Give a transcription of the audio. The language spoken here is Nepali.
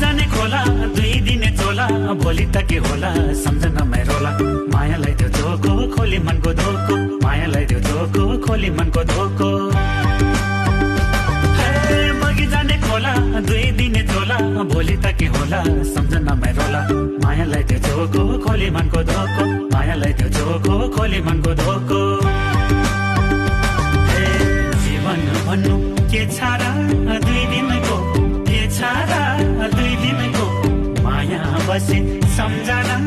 जाने खोला दुई दिने चोला भोलि त के होला सम्झनामै रोला मायालाई त्यो धोको खोली मनको धोको मायालाई त्यो धोको खोली मनको धोको बगी जाने खोला दुई दिने चोला भोलि त के होला सम्झनामै रोला मायालाई त्यो धोको खोली मनको धोको मायालाई त्यो धोको खोली मनको धोको जीवन भन्नु के छारा दुई दिनको के छारा दुई दिनको माया बसे सम्झना